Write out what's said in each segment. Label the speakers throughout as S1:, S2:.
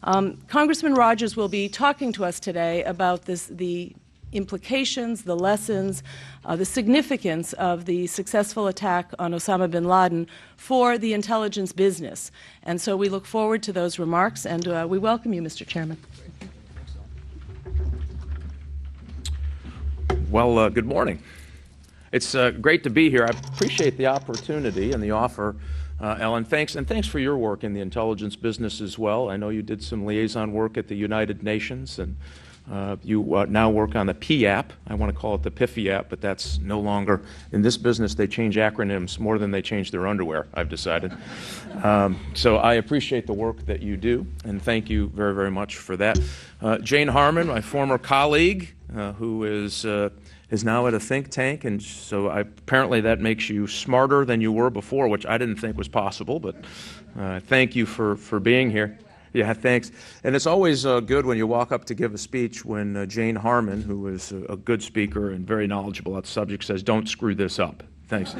S1: Congressman Rogers will be talking to us today about the implications, the lessons, the significance of the successful attack on Osama bin Laden for the intelligence business. And so we look forward to those remarks, and we welcome you, Mr. Chairman.
S2: Well, good morning. It's great to be here. I appreciate the opportunity and the offer, Ellen. Thanks for your work in the intelligence business as well. I know you did some liaison work at the United Nations, and you now work on the PAP. I want to call it the PIFIAP, but that's no longer. In this business, they change acronyms more than they change their underwear, I've decided. So I appreciate the work that you do, and thank you very, very much for that. Jane Harman, my former colleague, who is now at a think tank, and so apparently that makes you smarter than you were before, which I didn't think was possible, but thank you for being here. Yeah, thanks. And it's always good when you walk up to give a speech when Jane Harman, who is a good speaker and very knowledgeable about the subject, says, "Don't screw this up." Thanks.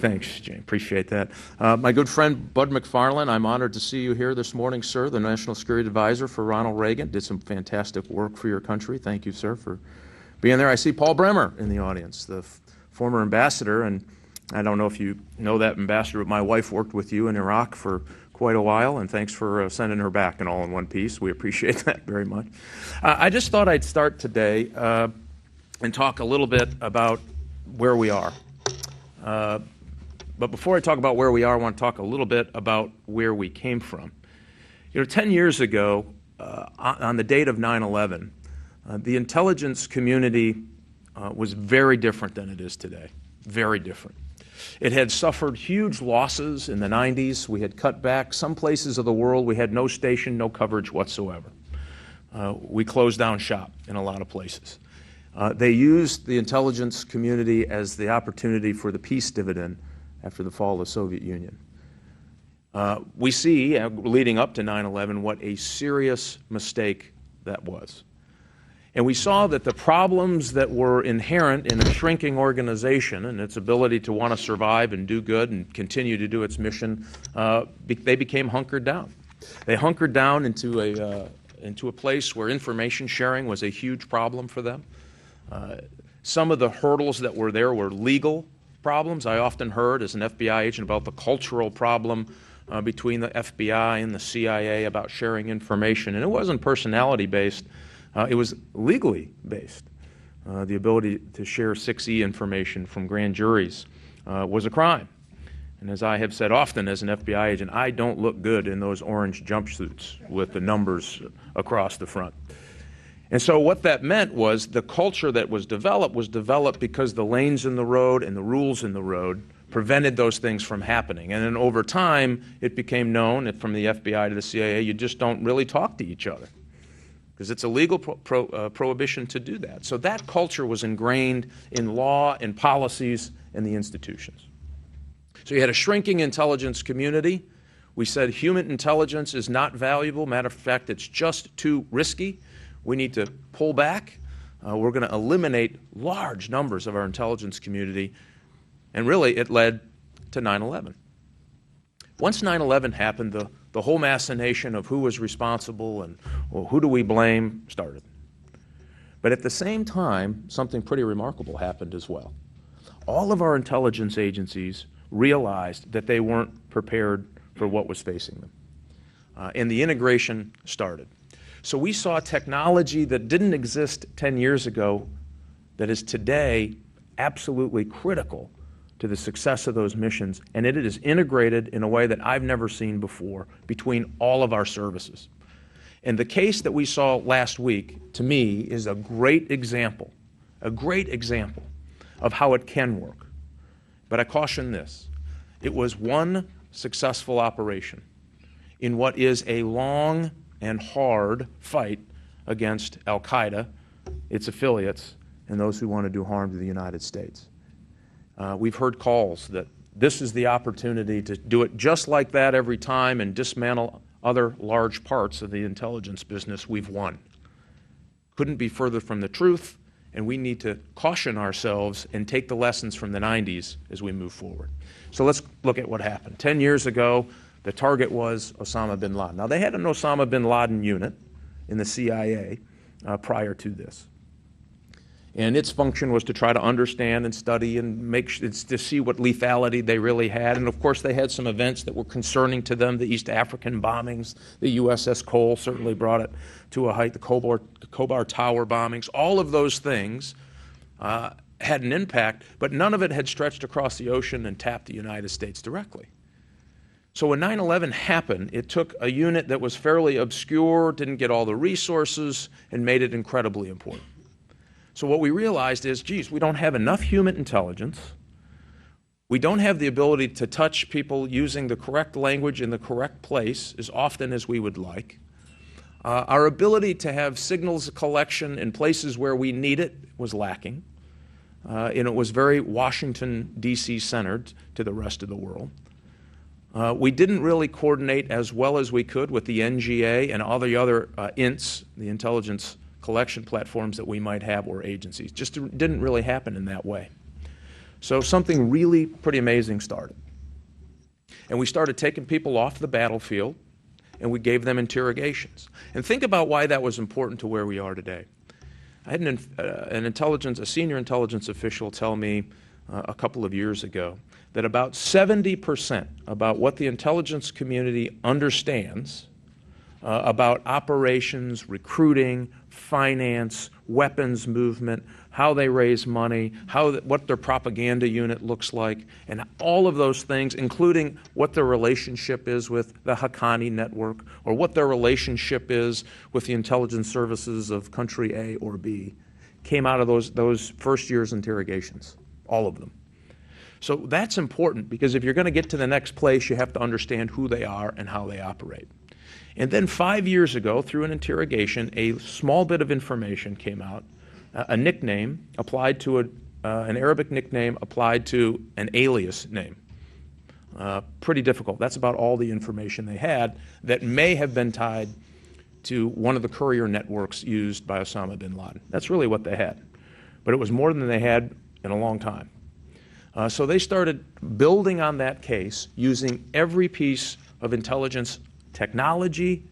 S2: Thanks, Jane. Appreciate that. My good friend, Bud McFarlane, I'm honored to see you here this morning, sir, the National Security Advisor for Ronald Reagan. Did some fantastic work for your country. Thank you, sir, for being there. I see Paul Bremer in the audience, the former ambassador, and I don't know if you know that ambassador, but my wife worked with you in Iraq for quite a while, and thanks for sending her back in all in one piece. We appreciate that very much. I just thought I'd start today and talk a little bit about where we are. But before I talk about where we are, I want to talk a little bit about where we came from. 10 years ago, on the date of 9/11, the intelligence community was very different than it is today, very different. It had suffered huge losses in the 90s. We had cut back. Some places of the world, we had no station, no coverage whatsoever. We closed down shop in a lot of places. They used the intelligence community as the opportunity for the peace dividend after the fall of the Soviet Union. We see, leading up to 9/11, what a serious mistake that was. And we saw that the problems that were inherent in a shrinking organization and its ability to want to survive and do good and continue to do its mission, they became hunkered down. They hunkered down into a place where information sharing was a huge problem for them. Some of the hurdles that were there were legal problems. I often heard as an FBI agent about the cultural problem between the FBI and the CIA about sharing information. And it wasn't personality-based. It was legally based. The ability to share 6E information from grand juries was a crime. And as I have said often as an FBI agent, I don't look good in those orange jumpsuits with the numbers across the front. And so what that meant was the culture that was developed because the lanes in the road and the rules in the road prevented those things from happening. And then over time, it became known from the FBI to the CIA, you just don't really talk to each other, because it's a legal prohibition to do that. So that culture was ingrained in law and policies and the institutions. So you had a shrinking intelligence community. We said human intelligence is not valuable. Matter of fact, it's just too risky. We need to pull back. We're going to eliminate large numbers of our intelligence community. And really, it led to 9/11. Once 9/11 happened, the whole machination of who was responsible and who do we blame started. But at the same time, something pretty remarkable happened as well. All of our intelligence agencies realized that they weren't prepared for what was facing them. And the integration started. So we saw technology that didn't exist 10 years ago that is today absolutely critical to the success of those missions, and it is integrated in a way that I've never seen before between all of our services. And the case that we saw last week, to me, is a great example of how it can work. But I caution this. It was one successful operation in what is a long and hard fight against al-Qaeda, its affiliates, and those who want to do harm to the United States. We've heard calls that this is the opportunity to do it just like that every time and dismantle other large parts of the intelligence business. We've won. Couldn't be further from the truth, and we need to caution ourselves and take the lessons from the 90s as we move forward. So let's look at what happened. 10 years ago, The target was Osama bin Laden. Now, they had an Osama bin Laden unit in the CIA prior to this. And its function was to try to understand and study and to see what lethality they really had. And of course, they had some events that were concerning to them. The East African bombings, the USS Cole certainly brought it to a height, the Khobar Tower bombings. All of those things had an impact, but none of it had stretched across the ocean and tapped the United States directly. So when 9/11 happened, it took a unit that was fairly obscure, didn't get all the resources, and made it incredibly important. So what we realized is, geez, we don't have enough human intelligence. We don't have the ability to touch people using the correct language in the correct place as often as we would like. Our ability to have signals collection in places where we need it was lacking. And it was very Washington, D.C. centered to the rest of the world. We didn't really coordinate as well as we could with the NGA and all the other INTs, the intelligence collection platforms that we might have, or agencies. Just didn't really happen in that way. So something really pretty amazing started. And we started taking people off the battlefield, and we gave them interrogations. And think about why that was important to where we are today. I had a senior intelligence official tell me a couple of years ago that about 70% about what the intelligence community understands about operations, recruiting, finance, weapons movement, how they raise money, what their propaganda unit looks like, and all of those things, including what their relationship is with the Haqqani network, or what their relationship is with the intelligence services of country A or B, came out of those first year's interrogations, all of them. So that's important, because if you're going to get to the next place, you have to understand who they are and how they operate. And then 5 years ago, through an interrogation, a small bit of information came out, a nickname applied to an Arabic nickname applied to an alias name. Pretty difficult. That's about all the information they had that may have been tied to one of the courier networks used by Osama bin Laden. That's really what they had. But it was more than they had in a long time. So they started building on that case using every piece of intelligence technology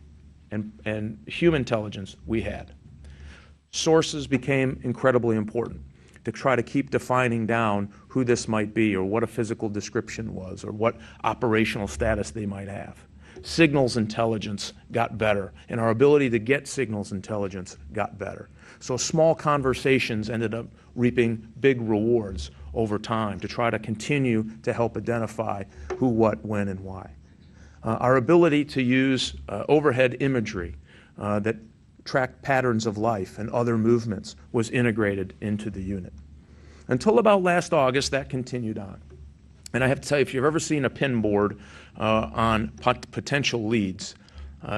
S2: and human intelligence we had. Sources became incredibly important to try to keep defining down who this might be, or what a physical description was, or what operational status they might have. Signals intelligence got better, and our ability to get signals intelligence got better. So small conversations ended up reaping big rewards over time to try to continue to help identify who, what, when, and why. Our ability to use overhead imagery that tracked patterns of life and other movements was integrated into the unit. Until about last August, that continued on. And I have to tell you, if you've ever seen a pin board on potential leads,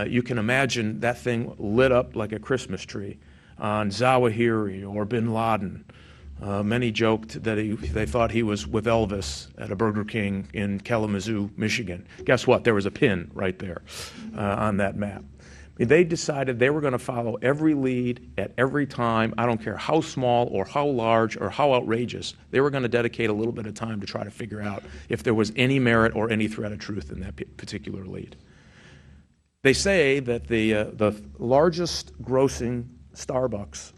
S2: you can imagine that thing lit up like a Christmas tree on Zawahiri or bin Laden. Many joked that they thought he was with Elvis at a Burger King in Kalamazoo, Michigan. Guess what? There was a pin right there on that map. They decided they were going to follow every lead at every time. I don't care how small or how large or how outrageous. They were going to dedicate a little bit of time to try to figure out if there was any merit or any thread of truth in that particular lead. They say that the largest grossing Starbucks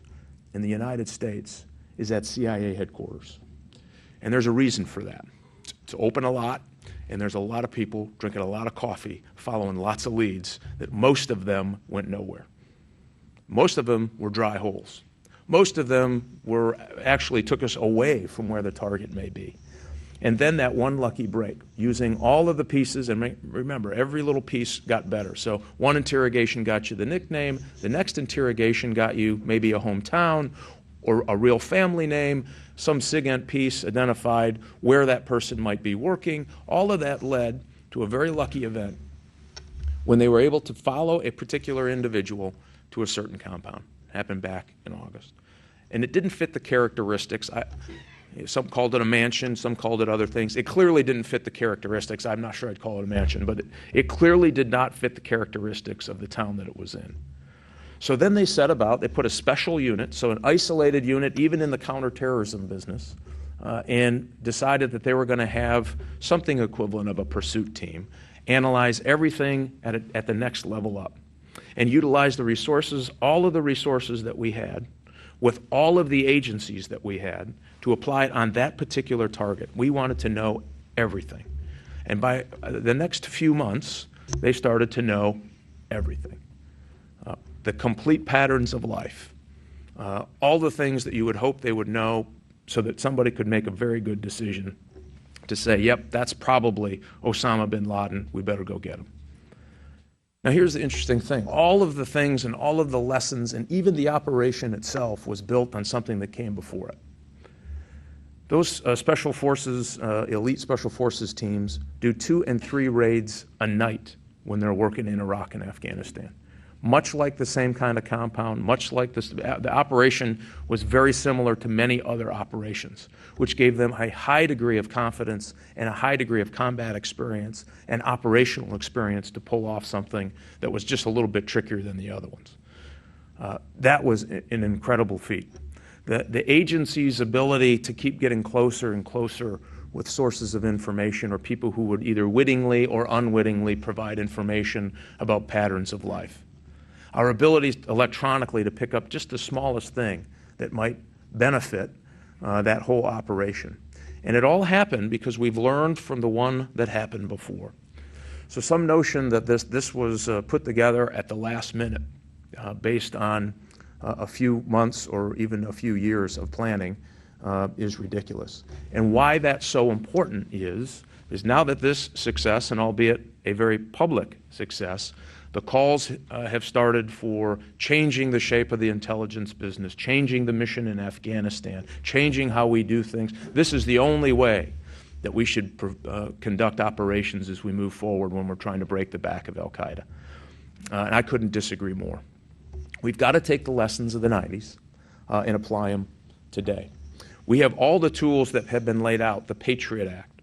S2: in the United States is at CIA headquarters. And there's a reason for that. It's open a lot, and there's a lot of people drinking a lot of coffee, following lots of leads that most of them went nowhere. Most of them were dry holes. Most of them actually took us away from where the target may be. And then that one lucky break, using all of the pieces, and remember, every little piece got better. So one interrogation got you the nickname, the next interrogation got you maybe a hometown, or a real family name, some SIGINT piece identified where that person might be working. All of that led to a very lucky event when they were able to follow a particular individual to a certain compound. It happened back in August. And it didn't fit the characteristics. Some called it a mansion, some called it other things. It clearly didn't fit the characteristics. I'm not sure I'd call it a mansion, but it clearly did not fit the characteristics of the town that it was in. So then they set about, they put a special unit, so an isolated unit, even in the counterterrorism business, and decided that they were going to have something equivalent of a pursuit team, analyze everything at the next level up, and utilize the resources, all of the resources that we had, with all of the agencies that we had, to apply it on that particular target. We wanted to know everything. And by the next few months, they started to know everything. The complete patterns of life, all the things that you would hope they would know so that somebody could make a very good decision to say, yep, that's probably Osama bin Laden, we better go get him. Now here's the interesting thing. All of the things and all of the lessons and even the operation itself was built on something that came before it. Those special forces, elite special forces teams do 2 and 3 raids a night when they're working in Iraq and Afghanistan. Much like the same kind of compound, much like this, the operation was very similar to many other operations, which gave them a high degree of confidence and a high degree of combat experience and operational experience to pull off something that was just a little bit trickier than the other ones. That was an incredible feat. The agency's ability to keep getting closer and closer with sources of information or people who would either wittingly or unwittingly provide information about patterns of life. Our ability electronically to pick up just the smallest thing that might benefit that whole operation. And it all happened because we've learned from the one that happened before. So some notion that this was put together at the last minute based on a few months or even a few years of planning is ridiculous. And why that's so important is now that this success, and albeit a very public success, the calls have started for changing the shape of the intelligence business, changing the mission in Afghanistan, changing how we do things. This is the only way that we should conduct operations as we move forward when we're trying to break the back of al-Qaeda. And I couldn't disagree more. We've got to take the lessons of the 90s and apply them today. We have all the tools that have been laid out, the Patriot Act,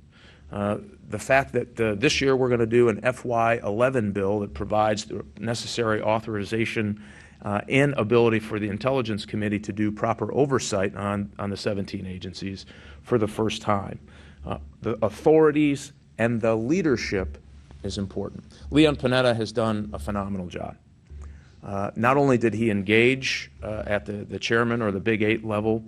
S2: the fact that this year we're going to do an FY11 bill that provides the necessary authorization and ability for the Intelligence Committee to do proper oversight on the 17 agencies for the first time. The authorities and the leadership is important. Leon Panetta has done a phenomenal job. Not only did he engage at the chairman or the Big 8 level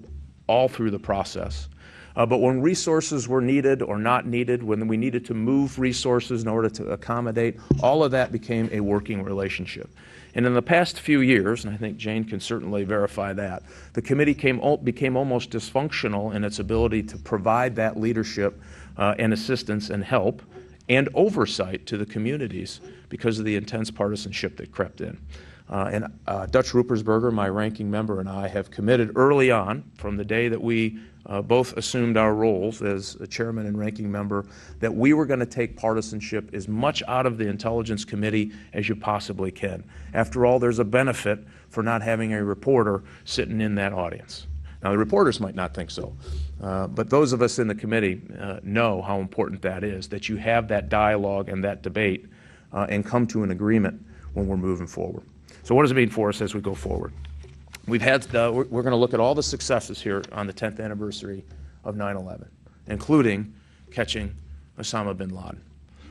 S2: all through the process, but when resources were needed or not needed, when we needed to move resources in order to accommodate, all of that became a working relationship. And in the past few years, and I think Jane can certainly verify that, the committee became almost dysfunctional in its ability to provide that leadership and assistance and help and oversight to the communities because of the intense partisanship that crept in. And Dutch Ruppersberger, my ranking member, and I have committed early on, from the day that we both assumed our roles as a chairman and ranking member, that we were going to take partisanship as much out of the Intelligence Committee as you possibly can. After all, there's a benefit for not having a reporter sitting in that audience. Now, the reporters might not think so, but those of us in the committee know how important that is, that you have that dialogue and that debate and come to an agreement when we're moving forward. So what does it mean for us as we go forward? We've had, we're going to look at all the successes here on the 10th anniversary of 9/11, including catching Osama bin Laden.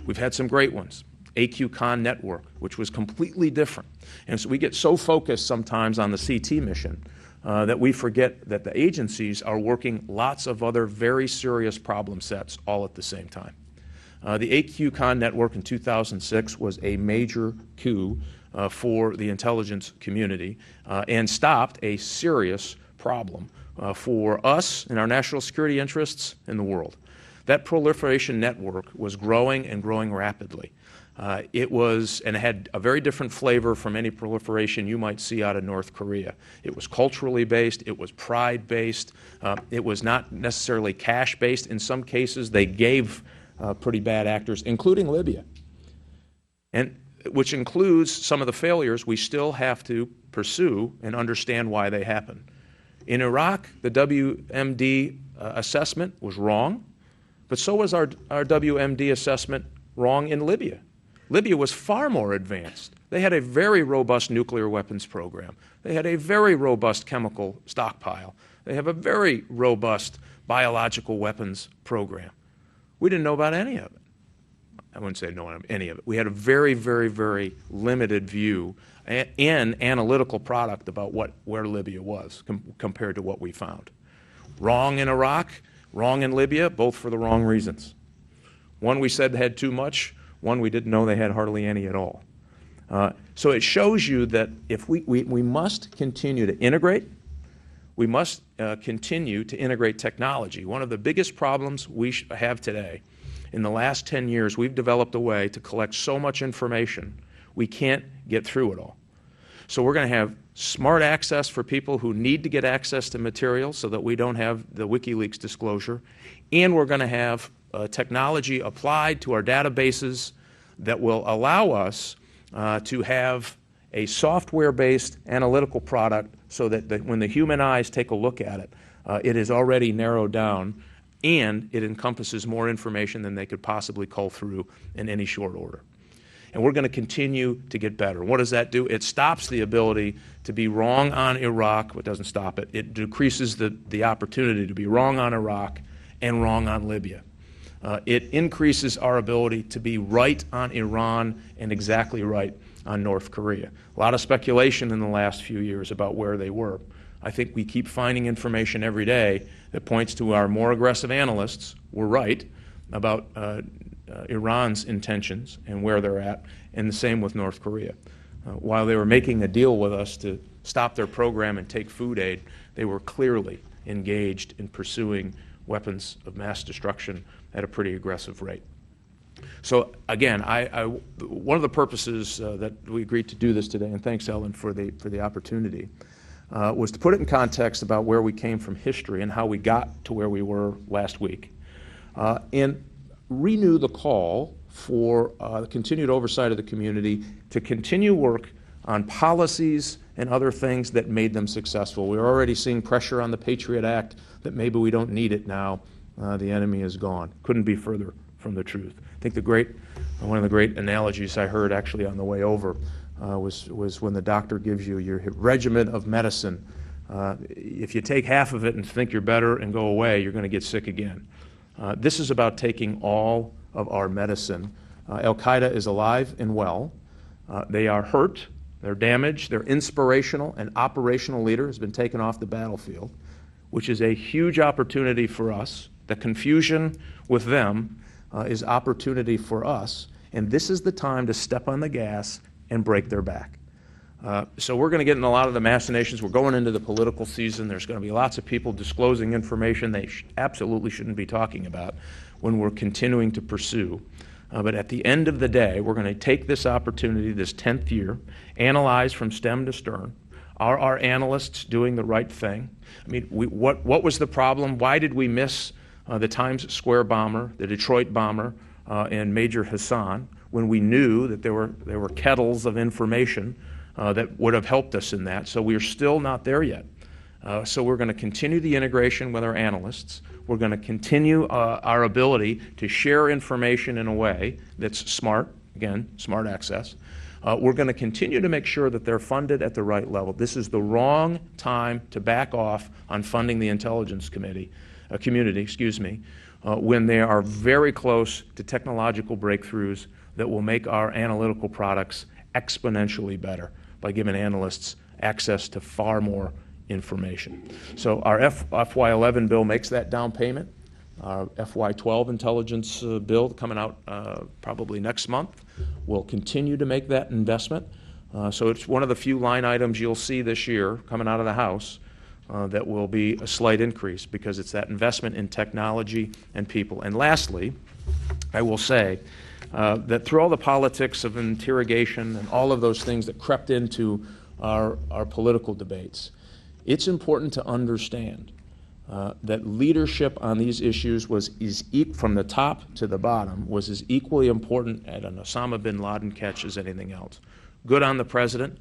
S2: We've had some great ones. AQ-CON network, which was completely different. And so we get so focused sometimes on the CT mission that we forget that the agencies are working lots of other very serious problem sets all at the same time. The AQ-CON network in 2006 was a major coup for the intelligence community and stopped a serious problem for us and our national security interests in the world. That proliferation network was growing and growing rapidly. It was, and it had a very different flavor from any proliferation you might see out of North Korea. It was culturally based, it was pride based, it was not necessarily cash based. In some cases they gave pretty bad actors, including Libya. And which includes some of the failures we still have to pursue and understand why they happened. In Iraq, the WMD assessment was wrong, but so was our WMD assessment wrong in Libya. Libya was far more advanced. They had a very robust nuclear weapons program. They had a very robust chemical stockpile. They have a very robust biological weapons program. We didn't know about any of it. I wouldn't say no on any of it. We had a very, very, very limited view and analytical product about where Libya was compared to what we found. Wrong in Iraq, wrong in Libya, both for the wrong reasons. One we said had too much, one we didn't know they had hardly any at all. So it shows you that if we must continue to integrate, we must continue to integrate technology. One of the biggest problems we have today, in the last 10 years, we've developed a way to collect so much information, we can't get through it all. So we're going to have smart access for people who need to get access to materials so that we don't have the WikiLeaks disclosure, and we're going to have technology applied to our databases that will allow us to have a software-based analytical product so that when the human eyes take a look at it, it is already narrowed down and it encompasses more information than they could possibly cull through in any short order. And we're going to continue to get better. What does that do? It stops the ability to be wrong on Iraq. It doesn't stop it. It decreases the opportunity to be wrong on Iraq and wrong on Libya. It increases our ability to be right on Iran and exactly right on North Korea. A lot of speculation in the last few years about where they were. I think we keep finding information every day that points to our more aggressive analysts were right about Iran's intentions and where they're at, and the same with North Korea. While they were making a deal with us to stop their program and take food aid, they were clearly engaged in pursuing weapons of mass destruction at a pretty aggressive rate. So again, one of the purposes that we agreed to do this today, and thanks, Ellen, for the opportunity, was to put it in context about where we came from history and how we got to where we were last week, and renew the call for continued oversight of the community to continue work on policies and other things that made them successful. We're already seeing pressure on the Patriot Act that maybe we don't need it now. The enemy is gone. Couldn't be further from the truth. I think one of the great analogies I heard actually on the way over was when the doctor gives you your regimen of medicine. If you take half of it and think you're better and go away, you're going to get sick again. This is about taking all of our medicine. Al-Qaeda is alive and well. They are hurt, they're damaged, their inspirational and operational leader has been taken off the battlefield, which is a huge opportunity for us. The confusion with them is opportunity for us, and this is the time to step on the gas and break their back. So we're going to get in a lot of the machinations. We're going into the political season. There's going to be lots of people disclosing information they absolutely shouldn't be talking about when we're continuing to pursue. But at the end of the day, we're going to take this opportunity, this 10th year, analyze from stem to stern. Are our analysts doing the right thing? I mean, what was the problem? Why did we miss the Times Square bomber, the Detroit bomber, and Major Hassan when we knew that there were kettles of information that would have helped us in that? So we're still not there yet. So we're going to continue the integration with our analysts. We're going to continue our ability to share information in a way that's smart, again, smart access. We're going to continue to make sure that they're funded at the right level. This is the wrong time to back off on funding the intelligence community, when they are very close to technological breakthroughs that will make our analytical products exponentially better by giving analysts access to far more information. So our FY11 bill makes that down payment. Our FY12 intelligence bill coming out probably next month will continue to make that investment. So it's one of the few line items you'll see this year coming out of the House that will be a slight increase because it's that investment in technology and people. And lastly, I will say that through all the politics of interrogation and all of those things that crept into our political debates, it's important to understand that leadership on these issues from the top to the bottom was as equally important at an Osama bin Laden catch as anything else. Good on the president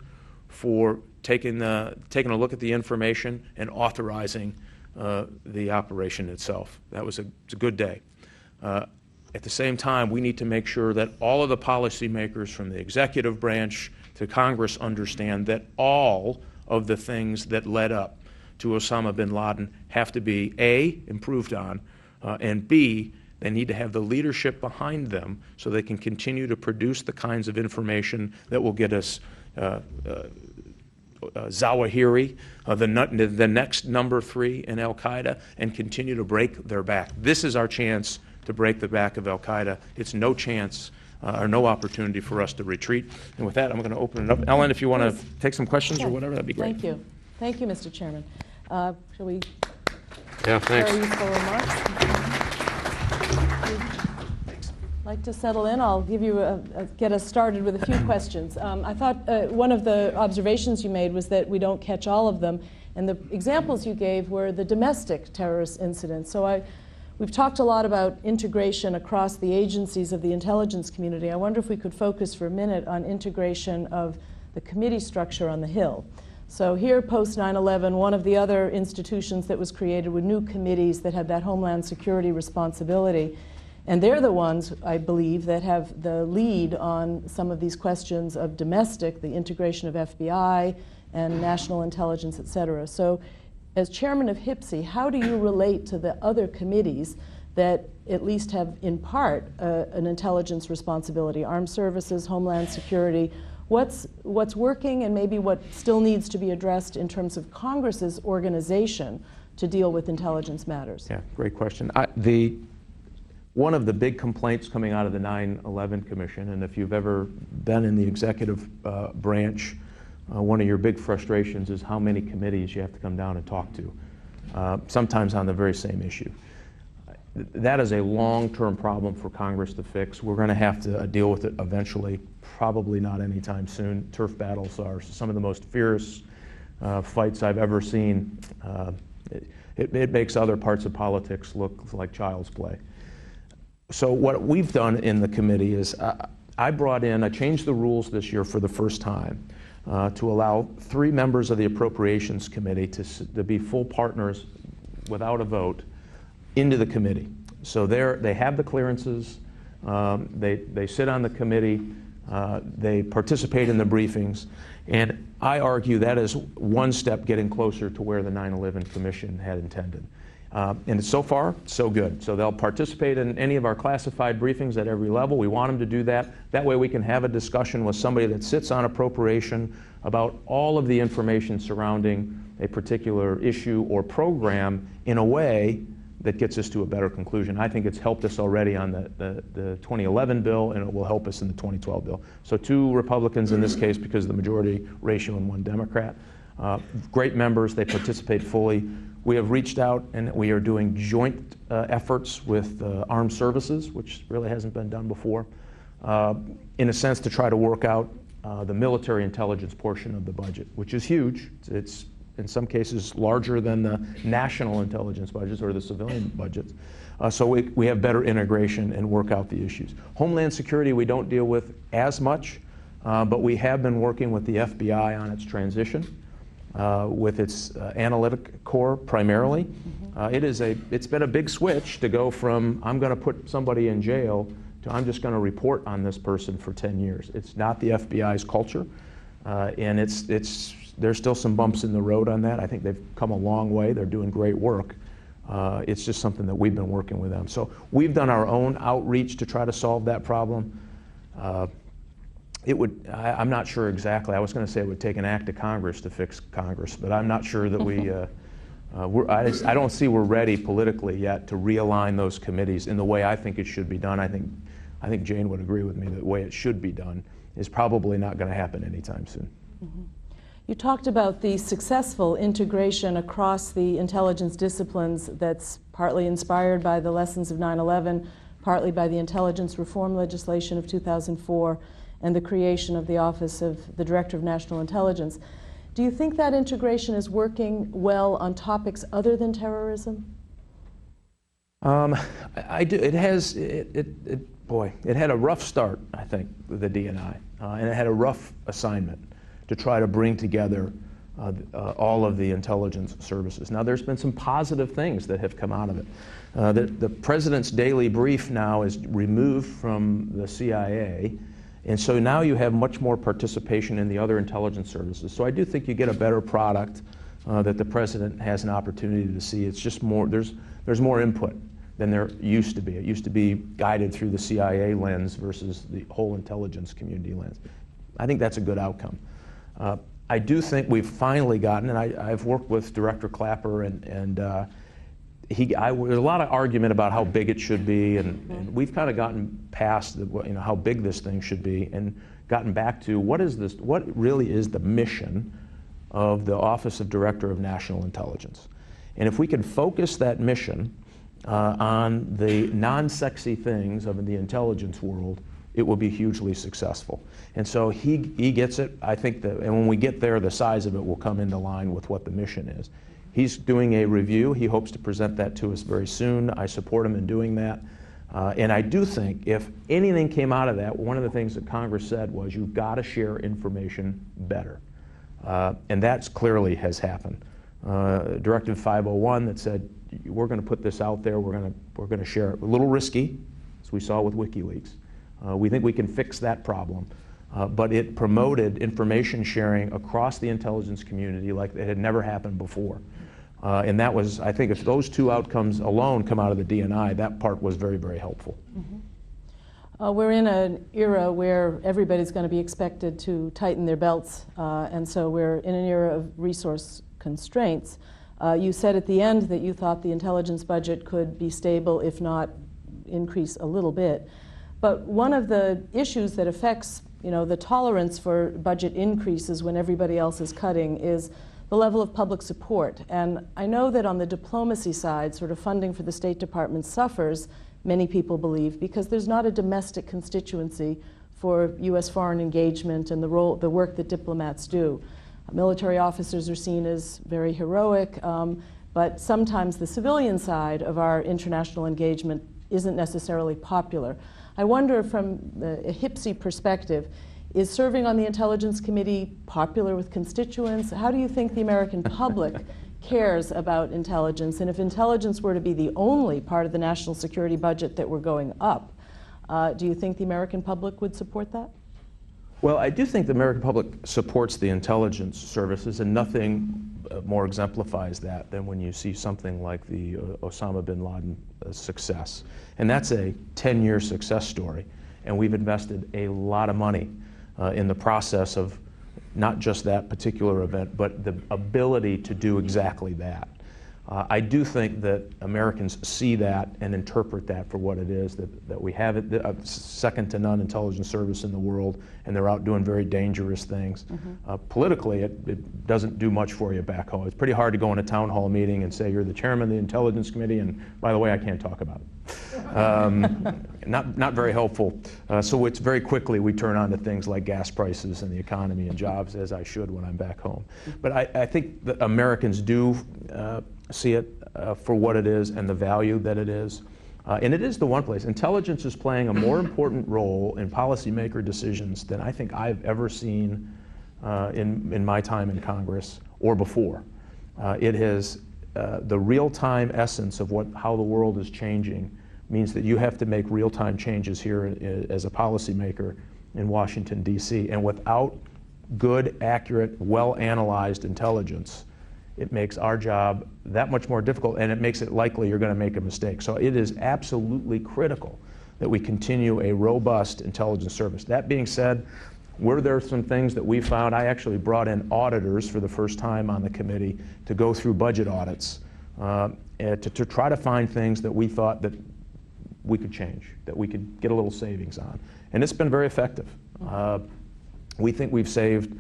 S2: for taking a look at the information and authorizing the operation itself. That was it's a good day. At the same time, we need to make sure that all of the policymakers from the executive branch to Congress understand that all of the things that led up to Osama bin Laden have to be A, improved on, and B, They need to have the leadership behind them so they can continue to produce the kinds of information that will get us Zawahiri, the next number 3 in al-Qaeda, and continue to break their back. This is our chance to break the back of al-Qaeda. It's no chance or no opportunity for us to retreat. And with that, I'm going to open it up. Ellen, if you want to take some questions or whatever, that'd be great.
S1: Thank you. Thank you, Mr. Chairman. Shall we
S3: Yeah, thanks.
S1: very useful remarks? Like to settle in, I'll give you get us started with a few questions. I thought one of the observations you made was that we don't catch all of them, and the examples you gave were the domestic terrorist incidents. So we've talked a lot about integration across the agencies of the intelligence community. I wonder if we could focus for a minute on integration of the committee structure on the Hill. So here, post 9/11, one of the other institutions that was created were new committees that had that Homeland Security responsibility. And they're the ones, I believe, that have the lead on some of these questions of domestic, the integration of FBI and national intelligence, et cetera. So as chairman of HPSCI, how do you relate to the other committees that at least have, in part, an intelligence responsibility, armed services, Homeland Security? What's working and maybe what still needs to be addressed in terms of Congress's organization to deal with intelligence matters?
S2: Yeah, great question. One of the big complaints coming out of the 9/11 Commission, and if you've ever been in the executive branch, one of your big frustrations is how many committees you have to come down and talk to, sometimes on the very same issue. That is a long-term problem for Congress to fix. We're going to have to deal with it eventually, probably not anytime soon. Turf battles are some of the most fierce fights I've ever seen. It makes other parts of politics look like child's play. So what we've done in the committee is I changed the rules this year for the first time to allow 3 members of the Appropriations Committee to be full partners without a vote into the committee. So they have the clearances, they sit on the committee, they participate in the briefings, and I argue that is one step getting closer to where the 9/11 Commission had intended. And so far, so good. So they'll participate in any of our classified briefings at every level. We want them to do that. That way we can have a discussion with somebody that sits on appropriation about all of the information surrounding a particular issue or program in a way that gets us to a better conclusion. I think it's helped us already on the 2011 bill, and it will help us in the 2012 bill. So 2 Republicans in this case because of the majority ratio and 1 Democrat. Great members, they participate fully. We have reached out and we are doing joint efforts with armed services, which really hasn't been done before, in a sense to try to work out the military intelligence portion of the budget, which is huge. It's in some cases larger than the national intelligence budgets or the civilian budgets. So we have better integration and work out the issues. Homeland Security we don't deal with as much, but we have been working with the FBI on its transition. With its analytic core primarily. It's been a big switch to go from I'm going to put somebody in jail to I'm just going to report on this person for 10 years. It's not the FBI's culture, and there's still some bumps in the road on that. I think they've come a long way. They're doing great work. It's just something that we've been working with them. So we've done our own outreach to try to solve that problem. I'm not sure exactly. I was going to say it would take an act of Congress to fix Congress, but I'm not sure that I don't see we're ready politically yet to realign those committees in the way I think it should be done. I think Jane would agree with me that the way it should be done is probably not going to happen anytime soon.
S1: Mm-hmm. You talked about the successful integration across the intelligence disciplines that's partly inspired by the lessons of 9/11, partly by the intelligence reform legislation of 2004, and the creation of the Office of the Director of National Intelligence. Do you think that integration is working well on topics other than terrorism?
S2: I do. It had a rough start, I think, with the DNI, and it had a rough assignment to try to bring together all of the intelligence services. Now, there's been some positive things that have come out of it. The President's daily brief now is removed from the CIA, and so now you have much more participation in the other intelligence services. So I do think you get a better product that the President has an opportunity to see. It's just more, there's more input. than there used to be. It used to be guided through the CIA lens versus the whole intelligence community lens. I think that's a good outcome. I do think we've finally gotten, and I've worked with Director Clapper, and there's a lot of argument about how big it should be, and we've kind of gotten past how big this thing should be, and gotten back to what really is the mission of the Office of Director of National Intelligence. And if we can focus that mission on the non-sexy things of the intelligence world, it will be hugely successful. And so he gets it. I think and when we get there, the size of it will come into line with what the mission is. He's doing a review. He hopes to present that to us very soon. I support him in doing that. And I do think if anything came out of that, one of the things that Congress said was you've got to share information better. And that clearly has happened. Directive 501 that said we're going to put this out there, we're going to share it. A little risky, as we saw with WikiLeaks. We think we can fix that problem. But it promoted information sharing across the intelligence community like it had never happened before. And that was, I think, if those two outcomes alone come out of the D&I, that part was very, very helpful.
S1: Mm-hmm. We're in an era where everybody's going to be expected to tighten their belts, and so we're in an era of resource constraints. You said at the end that you thought the intelligence budget could be stable, if not increase a little bit. But one of the issues that affects the tolerance for budget increases when everybody else is cutting is the level of public support. And I know that on the diplomacy side, sort of funding for the State Department suffers, many people believe, because there's not a domestic constituency for U.S. foreign engagement and the work that diplomats do. Military officers are seen as very heroic, but sometimes the civilian side of our international engagement isn't necessarily popular. I wonder, from a HPSI perspective, is serving on the Intelligence Committee popular with constituents? How do you think the American public cares about intelligence? And if intelligence were to be the only part of the national security budget that were going up, do you think the American public would support that?
S2: Well, I do think the American public supports the intelligence services, and nothing more exemplifies that than when you see something like the Osama bin Laden success. And that's a 10-year success story. And we've invested a lot of money in the process of not just that particular event, but the ability to do exactly that. I do think that Americans see that and interpret that for what it is, that we have second to none intelligence service in the world, and they're out doing very dangerous things. Mm-hmm. Politically, it doesn't do much for you back home. It's pretty hard to go in a town hall meeting and say you're the chairman of the Intelligence Committee, and by the way, I can't talk about it. Not very helpful. So it's very quickly we turn on to things like gas prices and the economy and jobs, as I should when I'm back home. But I think that Americans do see it for what it is and the value that it is. And it is the one place. Intelligence is playing a more important role in policymaker decisions than I think I've ever seen in my time in Congress or before. It has the real-time essence of how the world is changing means that you have to make real-time changes here as a policymaker in Washington, D.C. And without good, accurate, well-analyzed intelligence, it makes our job that much more difficult, and it makes it likely you're going to make a mistake. So it is absolutely critical that we continue a robust intelligence service. That being said, were there some things that we found? I actually brought in auditors for the first time on the committee to go through budget audits to try to find things that we thought that we could change, that we could get a little savings on. And it's been very effective. We think we've saved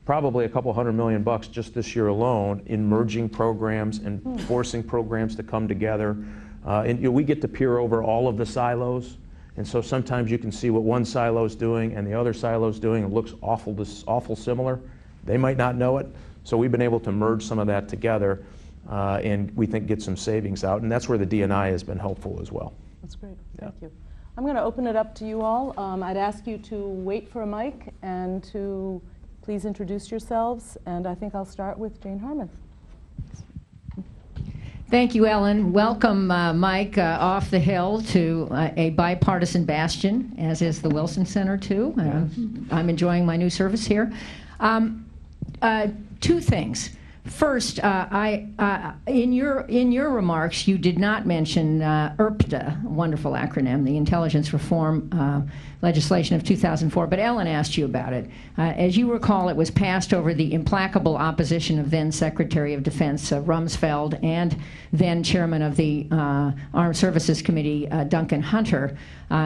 S2: probably a couple $100 million just this year alone in merging programs and forcing programs to come together. And we get to peer over all of the silos, and so sometimes you can see what one silo is doing and the other silo is doing. It looks awful similar. They might not know it. So we've been able to merge some of that together, and we think get some savings out. And that's where the D&I has been helpful as well.
S1: That's great. Thank you. I'm going to open it up to you all. I'd ask you to wait for a mic and to please introduce yourselves, and I think I'll start with Jane Harman.
S4: Thank you, Ellen. Welcome, Mike, off the Hill to a bipartisan bastion, as is the Wilson Center, too. I'm enjoying my new service here. Two things. First, in your remarks, you did not mention IRPTA, wonderful acronym, the Intelligence Reform legislation of 2004, but Ellen asked you about it. As you recall, it was passed over the implacable opposition of then Secretary of Defense Rumsfeld and then Chairman of the Armed Services Committee, Duncan Hunter.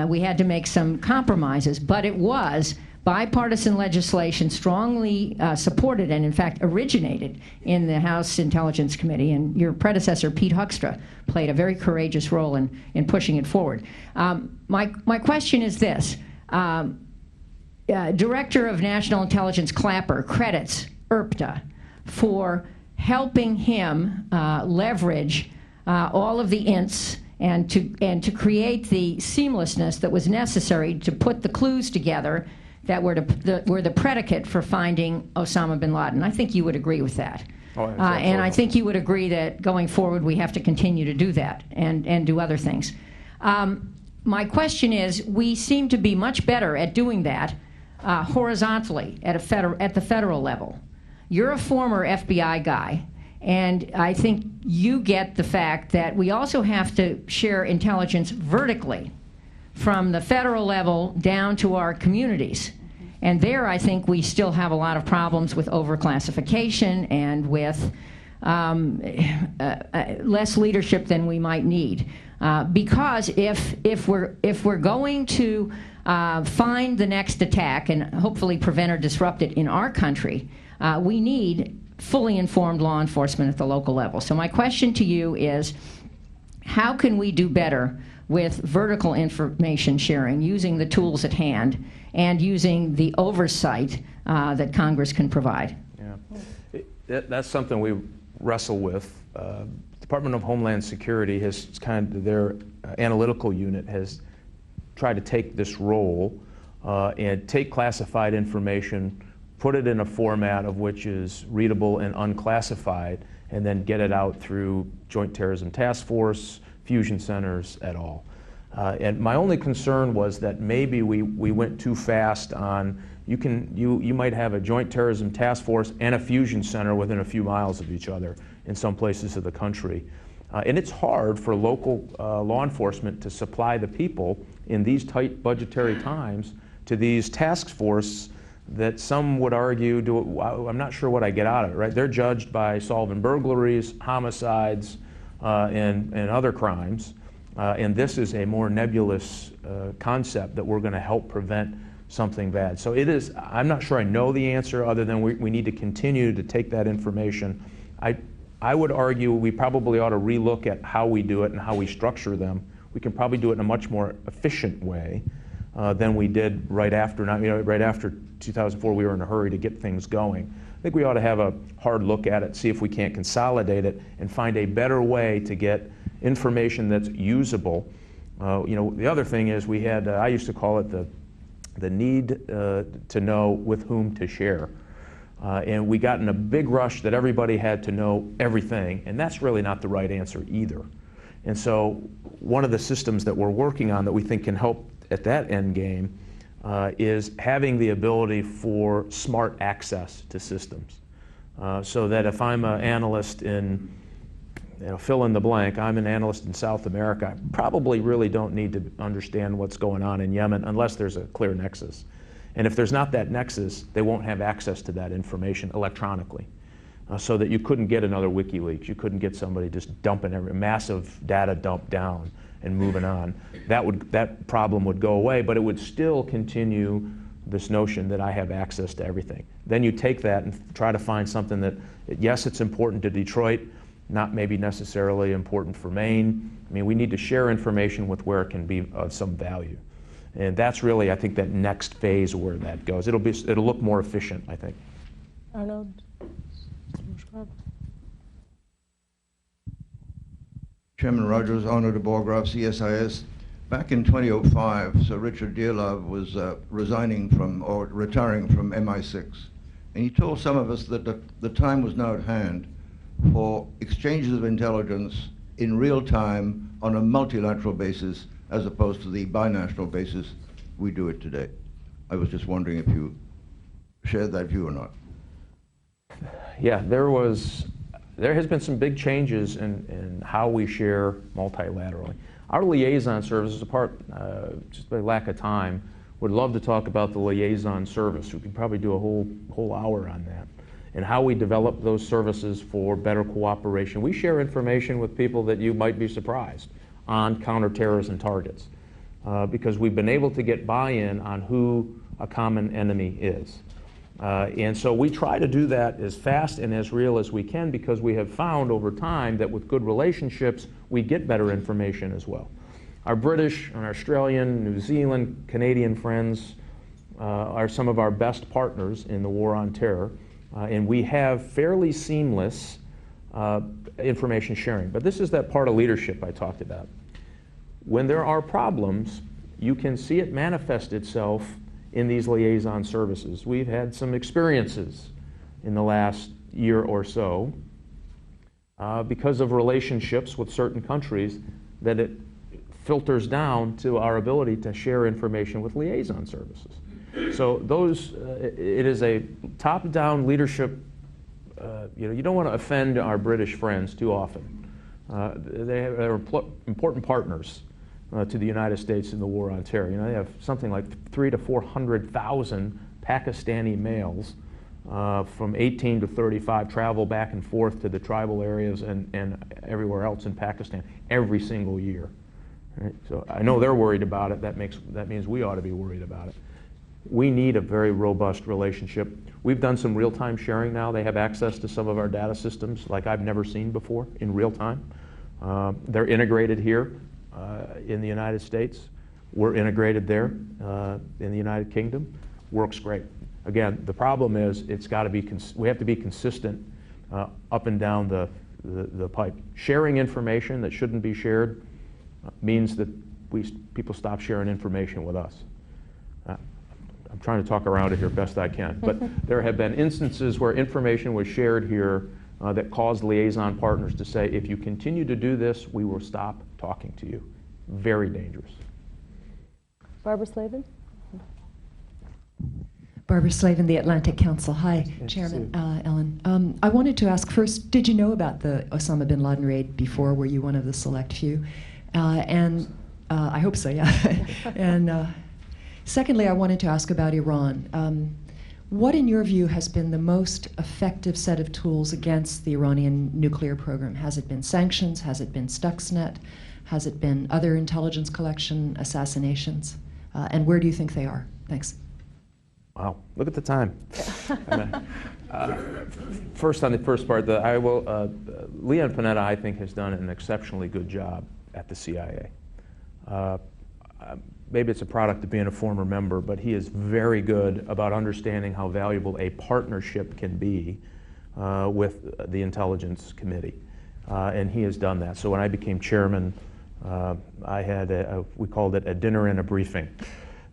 S4: We had to make some compromises, but it was bipartisan legislation strongly supported and, in fact, originated in the House Intelligence Committee, and your predecessor, Pete Huckstra, played a very courageous role in pushing it forward. My question is this. Director of National Intelligence Clapper credits IRPTA for helping him leverage all of the ints and to create the seamlessness that was necessary to put the clues together that were the predicate for finding Osama bin Laden. I think you would agree with that. And I think you would agree that going forward we have to continue to do that and do other things. My question is, we seem to be much better at doing that horizontally at the federal level. You're a former FBI guy, and I think you get the fact that we also have to share intelligence vertically from the federal level down to our communities. And there, I think we still have a lot of problems with overclassification and with less leadership than we might need. Because if we're going to find the next attack and hopefully prevent or disrupt it in our country, we need fully informed law enforcement at the local level. So my question to you is, how can we do better with vertical information sharing, using the tools at hand, and using the oversight that Congress can provide?
S2: Yeah, that's something we wrestle with. Department of Homeland Security has their analytical unit has tried to take this role and take classified information, put it in a format of which is readable and unclassified, and then get it out through Joint Terrorism Task Force, fusion centers, et al. And my only concern was that maybe we went too fast on, you might have a Joint Terrorism Task Force and a fusion center within a few miles of each other in some places of the country. And it's hard for local law enforcement to supply the people in these tight budgetary times to these task forces that some would argue, I'm not sure what I get out of it, right? They're judged by solving burglaries, homicides, and other crimes. And this is a more nebulous concept that we're going to help prevent something bad. So it is, I'm not sure I know the answer other than we need to continue to take that information. I would argue we probably ought to relook at how we do it and how we structure them. We can probably do it in a much more efficient way than we did right after 2004. We were in a hurry to get things going. I think we ought to have a hard look at it, see if we can't consolidate it and find a better way to get information that's usable. The other thing is we had, I used to call it the need to know with whom to share. And we got in a big rush that everybody had to know everything, and that's really not the right answer either. And so one of the systems that we're working on that we think can help at that end game is having the ability for smart access to systems. So that if I'm an analyst in, fill in the blank, I'm an analyst in South America, I probably really don't need to understand what's going on in Yemen unless there's a clear nexus. And if there's not that nexus, they won't have access to that information electronically. So that you couldn't get another WikiLeaks, you couldn't get somebody just dumping every massive data dump down and moving on. That problem would go away, but it would still continue this notion that I have access to everything. Then you take that and try to find something that, yes, it's important to Detroit, not maybe necessarily important for Maine. I mean, we need to share information with where it can be of some value. And that's really, I think, that next phase where that goes. It'll look more efficient, I think.
S1: Arnold?
S5: Chairman Rogers, Arnold de Borgraf, CSIS. Back in 2005, Sir Richard Dearlove was retiring from MI6. And he told some of us that the time was now at hand for exchanges of intelligence in real time on a multilateral basis as opposed to the binational basis we do it today. I was just wondering if you shared that view or not.
S2: Yeah, there has been some big changes in how we share multilaterally. Our liaison service is a part, just by lack of time, would love to talk about the liaison service. We could probably do a whole hour on that, and how we develop those services for better cooperation. We share information with people that you might be surprised on counterterrorism targets, because we've been able to get buy-in on who a common enemy is. And so we try to do that as fast and as real as we can, because we have found over time that with good relationships, we get better information as well. Our British and Australian, New Zealand, Canadian friends are some of our best partners in the war on terror, and we have fairly seamless information sharing. But this is that part of leadership I talked about. When there are problems, you can see it manifest itself in these liaison services. We've had some experiences in the last year or so because of relationships with certain countries that it filters down to our ability to share information with liaison services. So those, it is a top-down leadership. You don't want to offend our British friends too often. They're important partners to the United States in the war on terror. They have something like 300,000 to 400,000 Pakistani males from 18 to 35 travel back and forth to the tribal areas and everywhere else in Pakistan every single year. Right? So I know they're worried about it. That means we ought to be worried about it. We need a very robust relationship. We've done some real-time sharing now. They have access to some of our data systems like I've never seen before in real time. They're integrated here in the United States. We're integrated there in the United Kingdom. Works great. Again, the problem is we have to be consistent up and down the pipe. Sharing information that shouldn't be shared means that people stop sharing information with us. I'm trying to talk around it here best I can, but there have been instances where information was shared here that caused liaison partners to say, if you continue to do this, we will stop talking to you. Very dangerous.
S1: Barbara Slavin?
S6: Barbara Slavin, the Atlantic Council. Hi,
S2: Yes,
S6: Chairman Ellen. I wanted to ask first, did you know about the Osama bin Laden raid before? Were you one of the select few? I hope so, yeah. And secondly, I wanted to ask about Iran. What, in your view, has been the most effective set of tools against the Iranian nuclear program? Has it been sanctions? Has it been Stuxnet? Has it been other intelligence collection, assassinations? And where do you think they are? Thanks.
S2: Wow, look at the time. First, on the first part, Leon Panetta, I think, has done an exceptionally good job at the CIA. Maybe it's a product of being a former member, but he is very good about understanding how valuable a partnership can be with the Intelligence Committee. And he has done that. So when I became chairman, I had we called it a dinner and a briefing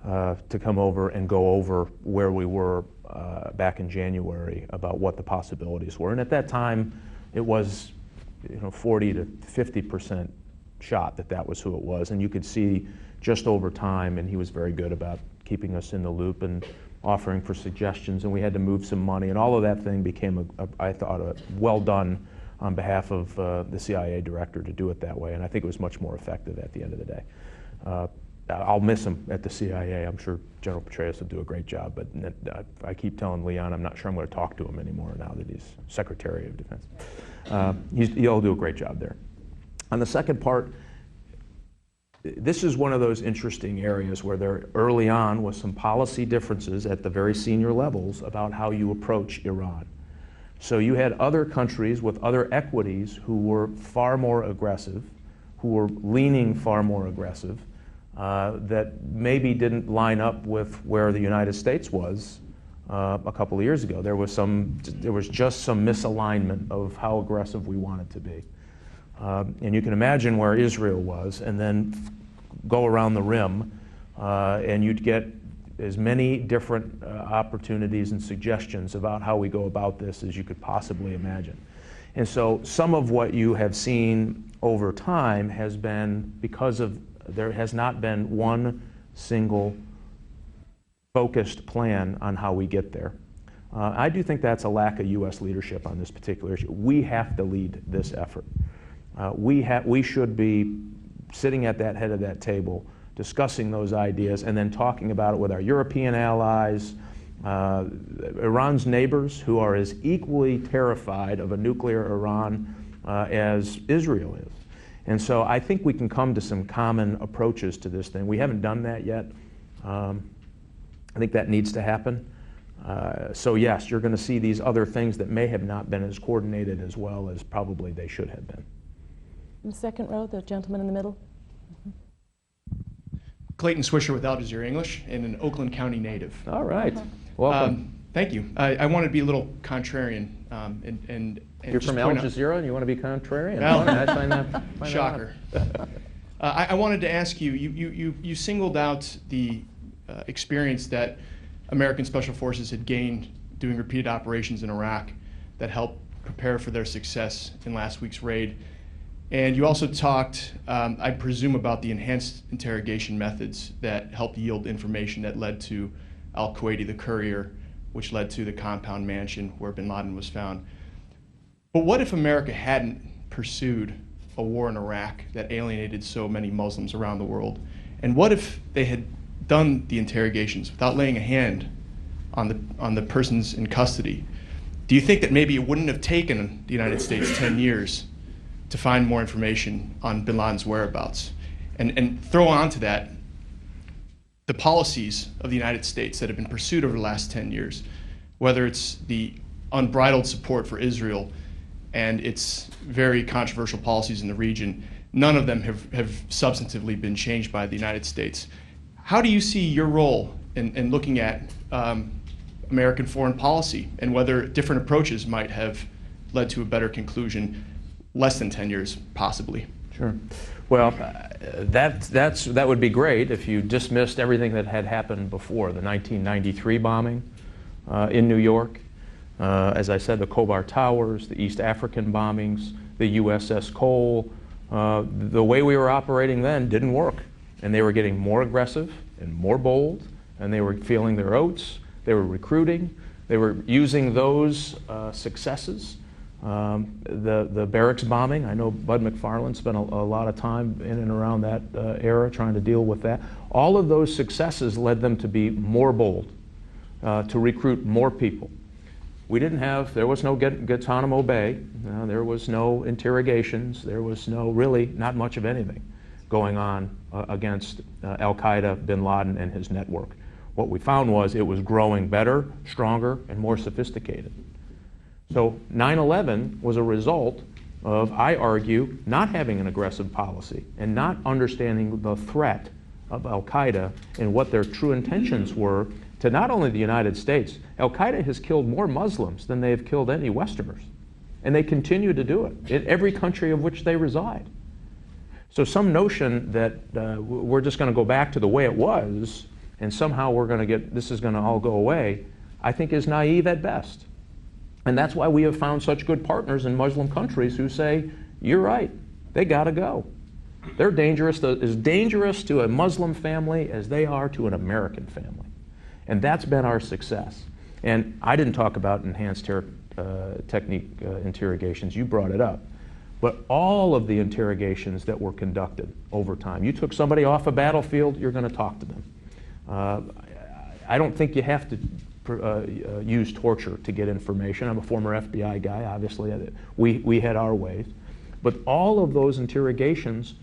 S2: to come over and go over where we were back in January about what the possibilities were. And at that time, it was 40 to 50% shot that was who it was. And you could see just over time, and he was very good about keeping us in the loop and offering for suggestions, and we had to move some money, and all of that thing became, I thought, well done on behalf of the CIA director to do it that way, and I think it was much more effective at the end of the day. I'll miss him at the CIA. I'm sure General Petraeus will do a great job, but I keep telling Leon I'm not sure I'm going to talk to him anymore now that he's Secretary of Defense. He'll do a great job there. On the second part, this is one of those interesting areas where there early on was some policy differences at the very senior levels about how you approach Iran. So you had other countries with other equities who were far more aggressive, who were leaning far more aggressive, that maybe didn't line up with where the United States was a couple of years ago. There was just some misalignment of how aggressive we wanted to be. And you can imagine where Israel was, and then go around the rim, and you'd get as many different opportunities and suggestions about how we go about this as you could possibly imagine. And so some of what you have seen over time has been because there has not been one single focused plan on how we get there. I do think that's a lack of U.S. leadership on this particular issue. We have to lead this effort. We should be sitting at that head of that table, discussing those ideas, and then talking about it with our European allies, Iran's neighbors, who are as equally terrified of a nuclear Iran as Israel is. And so I think we can come to some common approaches to this thing. We haven't done that yet. I think that needs to happen. So yes, you're going to see these other things that may have not been as coordinated as well as probably they should have been.
S1: In the second row, the gentleman in the middle.
S7: Clayton Swisher with Al Jazeera English and an Oakland County native.
S2: All right. Welcome.
S7: Thank you. I wanted to be a little contrarian and
S2: You're
S7: just
S2: from Al
S7: point out-
S2: Jazeera and you want to be contrarian?
S7: Well,
S2: I find that
S7: Shocker. I wanted to ask you, you singled out the experience that American Special Forces had gained doing repeated operations in Iraq that helped prepare for their success in last week's raid. And you also talked, I presume, about the enhanced interrogation methods that helped yield information that led to al-Kuwaiti, the courier, which led to the compound mansion where bin Laden was found. But what if America hadn't pursued a war in Iraq that alienated so many Muslims around the world? And what if they had done the interrogations without laying a hand on the persons in custody? Do you think that maybe it wouldn't have taken the United States 10 years to find more information on bin Laden's whereabouts? And throw onto that the policies of the United States that have been pursued over the last 10 years, whether it's the unbridled support for Israel and its very controversial policies in the region, none of them have substantively been changed by the United States. How do you see your role in looking at American foreign policy and whether different approaches might have led to a better conclusion less than 10 years, possibly?
S2: Sure. Well, that would be great if you dismissed everything that had happened before, the 1993 bombing in New York, as I said, the Khobar Towers, the East African bombings, the USS Cole. The way we were operating then didn't work, and they were getting more aggressive and more bold, and they were feeling their oats, they were recruiting, they were using those successes. The barracks bombing, I know Bud McFarland spent a lot of time in and around that era trying to deal with that. All of those successes led them to be more bold, to recruit more people. There was no Guantanamo Bay, there was no interrogations, there was not much of anything going on against al-Qaeda, bin Laden, and his network. What we found was it was growing better, stronger, and more sophisticated. So 9/11 was a result of, I argue, not having an aggressive policy and not understanding the threat of al-Qaeda and what their true intentions were to not only the United States. Al-Qaeda has killed more Muslims than they have killed any Westerners, and they continue to do it in every country of which they reside. So some notion that we're just going to go back to the way it was and somehow this is going to all go away, I think is naive at best. And that's why we have found such good partners in Muslim countries who say, you're right, they got to go. They're as dangerous to a Muslim family as they are to an American family. And that's been our success. And I didn't talk about enhanced technique interrogations, you brought it up. But all of the interrogations that were conducted over time, you took somebody off a battlefield, you're going to talk to them. I don't think you have to use torture to get information. I'm a former FBI guy, obviously. We had our ways. But all of those interrogations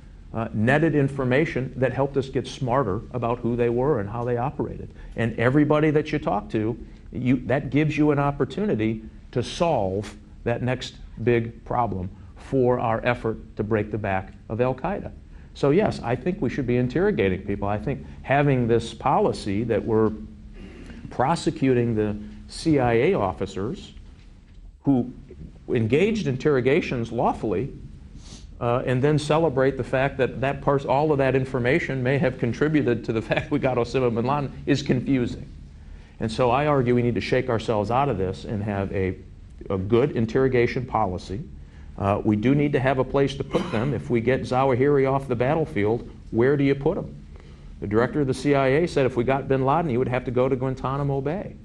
S2: netted information that helped us get smarter about who they were and how they operated. And everybody that you talk to, that gives you an opportunity to solve that next big problem for our effort to break the back of al-Qaeda. So yes, I think we should be interrogating people. I think having this policy that we're prosecuting the CIA officers who engaged interrogations lawfully and then celebrate the fact that all of that information may have contributed to the fact we got Osama bin Laden is confusing. And so I argue we need to shake ourselves out of this and have a good interrogation policy. We do need to have a place to put them. If we get Zawahiri off the battlefield, where do you put him? The director of the CIA said if we got bin Laden, he would have to go to Guantanamo Bay.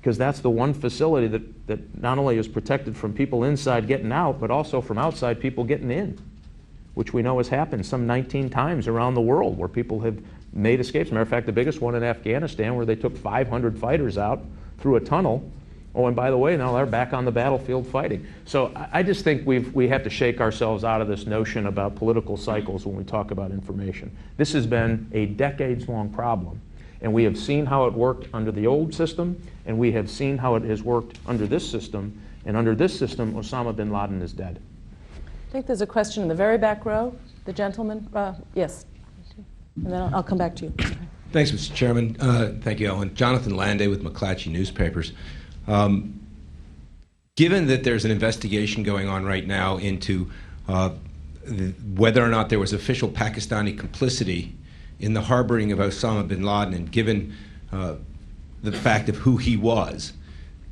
S2: because that's the one facility that not only is protected from people inside getting out, but also from outside people getting in, which we know has happened some 19 times around the world where people have made escapes. As a matter of fact, the biggest one in Afghanistan where they took 500 fighters out through a tunnel. Oh, and by the way, now they're back on the battlefield fighting. So I just think we have to shake ourselves out of this notion about political cycles when we talk about information. This has been a decades-long problem, and we have seen how it worked under the old system, and we have seen how it has worked under this system, and under this system, Osama bin Laden is dead.
S1: I think there's a question in the very back row. The gentleman, yes. And then I'll come back to you.
S8: Thanks, Mr. Chairman. Thank you, Ellen. Jonathan Landay with McClatchy Newspapers. Given that there's an investigation going on right now into whether or not there was official Pakistani complicity in the harboring of Osama bin Laden, and given the fact of who he was,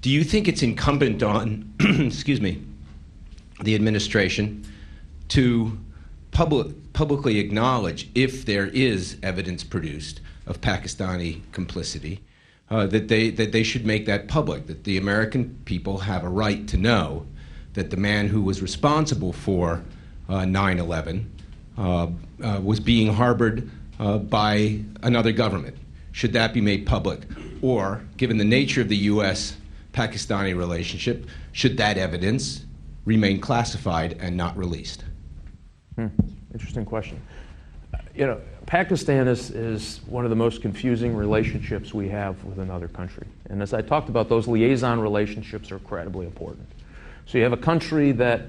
S8: do you think it's incumbent on, excuse me, the administration to publicly acknowledge if there is evidence produced of Pakistani complicity, that they should make that public, that the American people have a right to know that the man who was responsible for 9/11 was being harbored by another government? Should that be made public? Or, given the nature of the U.S.-Pakistani relationship, should that evidence remain classified and not released?
S2: Interesting question. You know, Pakistan is one of the most confusing relationships we have with another country. And as I talked about, those liaison relationships are incredibly important. So you have a country that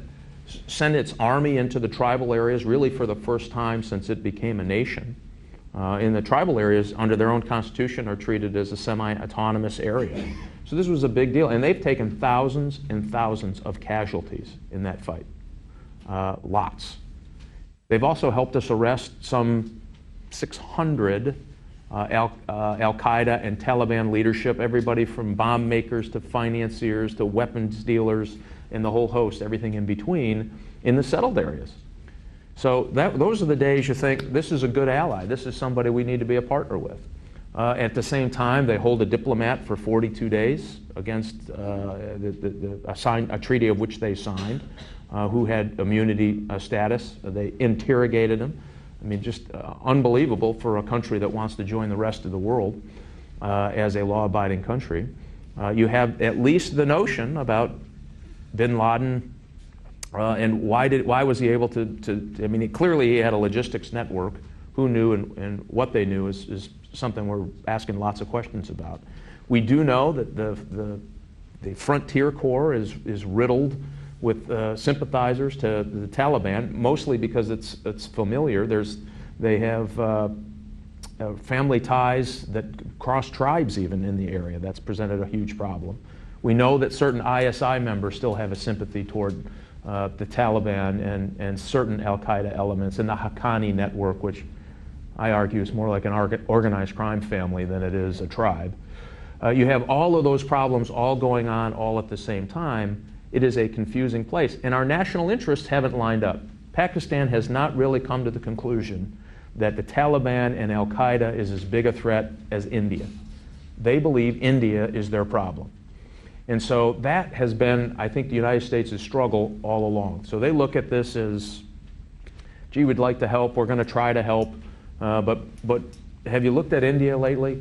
S2: sent its army into the tribal areas really for the first time since it became a nation. In the tribal areas, under their own constitution, are treated as a semi-autonomous area. So this was a big deal. And they've taken thousands and thousands of casualties in that fight. Lots. They've also helped us arrest some 600 Al-Qaeda and Taliban leadership, everybody from bomb makers to financiers to weapons dealers and the whole host, everything in between, in the settled areas. So those are the days you think, this is a good ally, this is somebody we need to be a partner with. At the same time, they hold a diplomat for 42 days against a treaty of which they signed, who had immunity status. They interrogated him. I mean, just unbelievable for a country that wants to join the rest of the world as a law-abiding country. You have at least the notion about bin Laden and why was he able to I mean, clearly he had a logistics network. Who knew and what they knew is something we're asking lots of questions about. We do know that the Frontier Corps is riddled with sympathizers to the Taliban, mostly because it's familiar. They have family ties that cross tribes even in the area. That's presented a huge problem. We know that certain ISI members still have a sympathy toward the Taliban and certain Al-Qaeda elements and the Haqqani network, which I argue is more like an organized crime family than it is a tribe. You have all of those problems all going on all at the same time. It is a confusing place, and our national interests haven't lined up. Pakistan has not really come to the conclusion that the Taliban and Al-Qaeda is as big a threat as India. They believe India is their problem. And so that has been, I think, the United States' struggle all along. So they look at this as, gee, we'd like to help, we're going to try to help, but have you looked at India lately?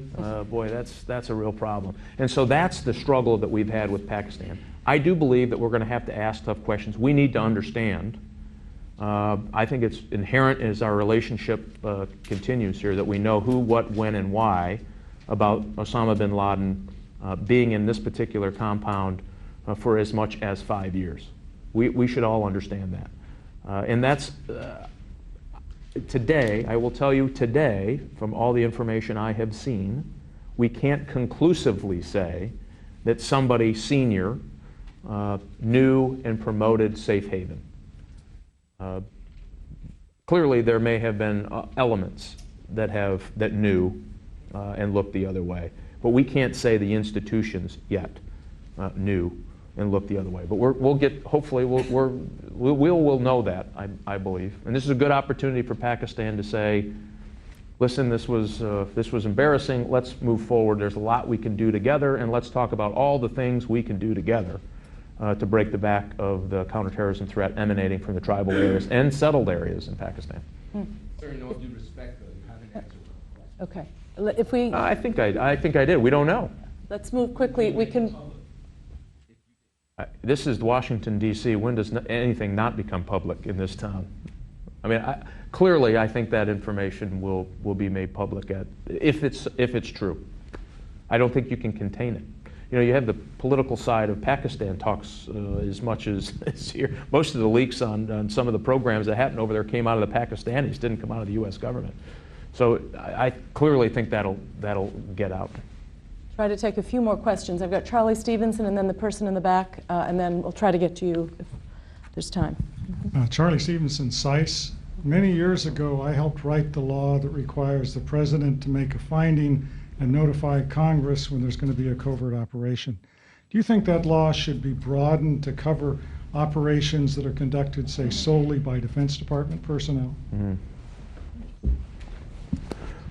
S2: Boy, that's a real problem. And so that's the struggle that we've had with Pakistan. I do believe that we're going to have to ask tough questions. We need to understand. I think it's inherent as our relationship continues here that we know who, what, when, and why about Osama bin Laden being in this particular compound for as much as 5 years. We should all understand that. And that's, today, I will tell you today, from all the information I have seen, we can't conclusively say that somebody senior knew and promoted Safe Haven. Clearly, there may have been elements that knew and looked the other way, but we can't say the institutions yet knew and looked the other way. But we'll get. Hopefully, we'll know that. I believe, and this is a good opportunity for Pakistan to say, listen, this was embarrassing, let's move forward, there's a lot we can do together, and let's talk about all the things we can do together to break the back of the counterterrorism threat emanating from the tribal areas and settled areas in Pakistan.
S8: Sir, in all due respect, though, you haven't answered my question.
S1: Okay. If we,
S2: I think I did. We don't know.
S1: let's move quickly. We can,
S2: This is Washington, D.C. When does anything not become public in this town? I mean, clearly, I think that information will be made public if it's true. I don't think you can contain it. You know, you have the political side of Pakistan talks as much as here. Most of the leaks on some of the programs that happened over there came out of the Pakistanis, didn't come out of the U.S. government. So I clearly think that'll get out.
S1: try to take a few more questions. I've got Charlie Stevenson and then the person in the back, and then we'll try to get to you if there's time.
S9: Charlie Stevenson, SICE. Many years ago, I helped write the law that requires the president to make a finding and notify Congress when there's going to be a covert operation. Do you think that law should be broadened to cover operations that are conducted, say, solely by Defense Department personnel?
S2: Mm-hmm.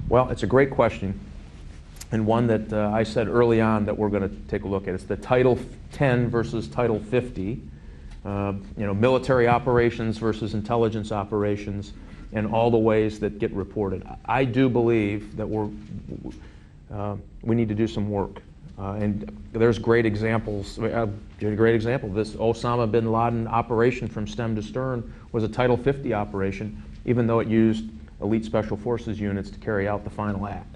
S2: Well, it's a great question, and one that I said early on that we're going to take a look at. It's the Title 10 versus Title 50. Military operations versus intelligence operations, and all the ways that get reported. I do believe that we need to do some work, and there's great examples. A great example, this Osama bin Laden operation from stem to stern was a Title 50 operation, even though it used elite special forces units to carry out the final act.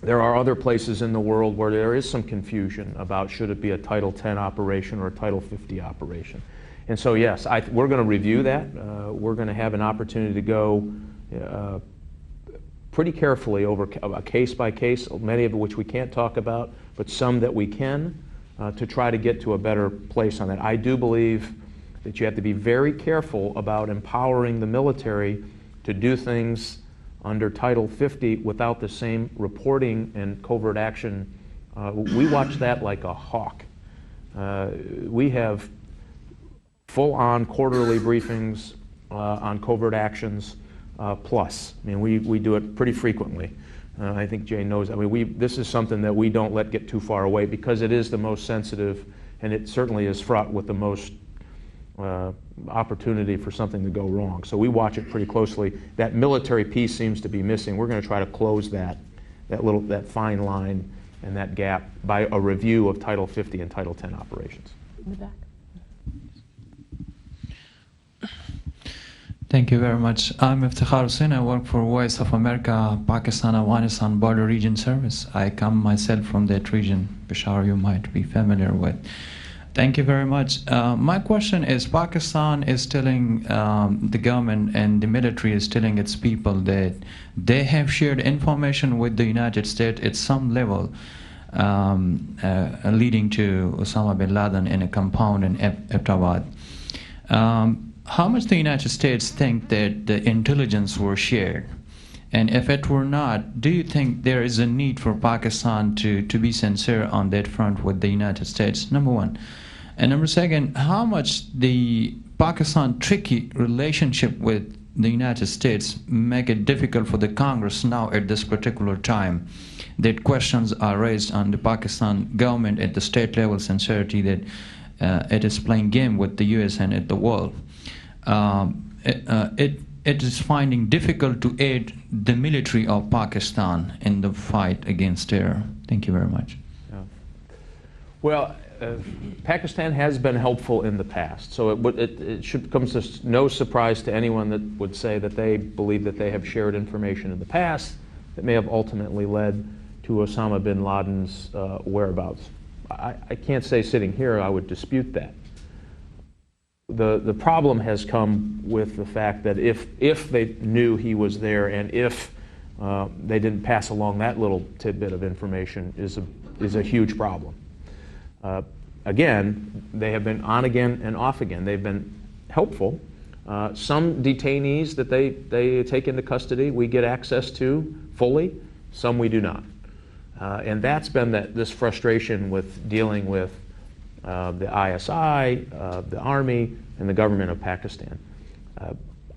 S2: There are other places in the world where there is some confusion about should it be a Title 10 operation or a Title 50 operation. And so yes, we're going to review that. We're going to have an opportunity to go pretty carefully over a case by case, many of which we can't talk about, but some that we can, to try to get to a better place on that. I do believe that you have to be very careful about empowering the military to do things under Title 50 without the same reporting and covert action. We watch that like a hawk. We have full-on quarterly briefings on covert actions plus. I mean, we do it pretty frequently. I think Jay knows. I mean, this is something that we don't let get too far away because it is the most sensitive, and it certainly is fraught with the most opportunity for something to go wrong. So we watch it pretty closely. That military piece seems to be missing. We're going to try to close that fine line and that gap by a review of Title 50 and Title 10 operations.
S1: In the back.
S10: Thank you very much. I'm Iftikhar Hussain. I work for Voice of America, Pakistan-Afghanistan Border Region Service. I come myself from that region, Peshawar you might be familiar with. Thank you very much. My question is, Pakistan is telling the government and the military is telling its people that they have shared information with the United States at some level leading to Osama bin Laden in a compound in Abbottabad. How much the United States think that the intelligence were shared? And if it were not, do you think there is a need for Pakistan to be sincere on that front with the United States? Number one. And number second, how much the Pakistan tricky relationship with the United States make it difficult for the Congress now at this particular time that questions are raised on the Pakistan government at the state level sincerity that it is playing game with the US and at the world. It is finding difficult to aid the military of Pakistan in the fight against terror. Thank you very much.
S2: Yeah. Well, Pakistan has been helpful in the past, so it should come as no surprise to anyone that would say that they believe that they have shared information in the past that may have ultimately led to Osama bin Laden's whereabouts. I can't say sitting here I would dispute that. The problem has come with the fact that if they knew he was there and if they didn't pass along that little tidbit of information is a huge problem. Again, they have been on again and off again. They've been helpful. Some detainees that they take into custody we get access to fully, some we do not. And that's been this frustration with dealing with the ISI, the Army, and the government of Pakistan.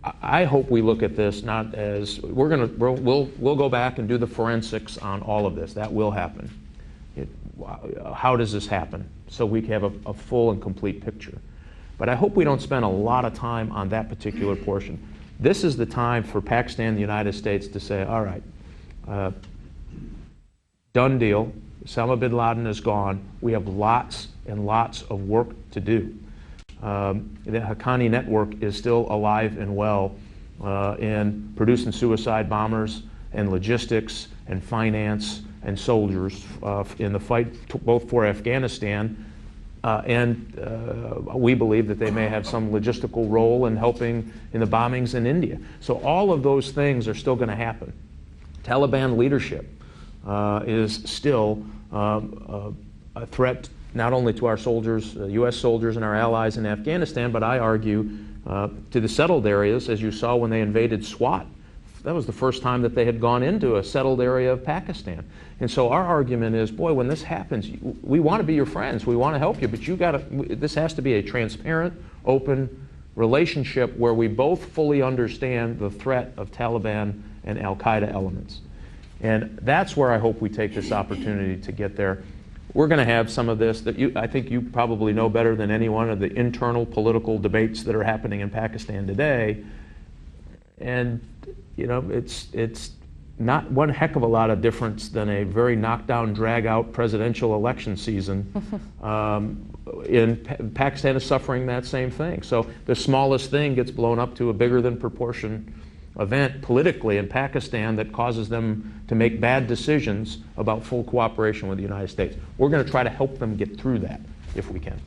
S2: I hope we look at this not as, we'll go back and do the forensics on all of this. That will happen. How does this happen? So we can have a full and complete picture. But I hope we don't spend a lot of time on that particular portion. This is the time for Pakistan and the United States to say, all right, done deal. Osama bin Laden is gone. We have lots and lots of work to do. The Haqqani network is still alive and well in producing suicide bombers and logistics and finance and soldiers in the fight both for Afghanistan and we believe that they may have some logistical role in helping in the bombings in India. So all of those things are still going to happen. Taliban leadership is still a threat not only to our soldiers, U.S. soldiers and our allies in Afghanistan, but I argue to the settled areas, as you saw when they invaded Swat. That was the first time that they had gone into a settled area of Pakistan. And so our argument is, boy, when this happens, we want to be your friends, we want to help you, but this has to be a transparent, open relationship where we both fully understand the threat of Taliban and Al-Qaeda elements. And that's where I hope we take this opportunity to get there. We're going to have some of this that I think you probably know better than anyone of the internal political debates that are happening in Pakistan today. And you know, it's not one heck of a lot of difference than a very knockdown, drag-out presidential election season. Pakistan is suffering that same thing. So the smallest thing gets blown up to a bigger than proportion event politically in Pakistan that causes them to make bad decisions about full cooperation with the United States. We're going to try to help them get through that if we can.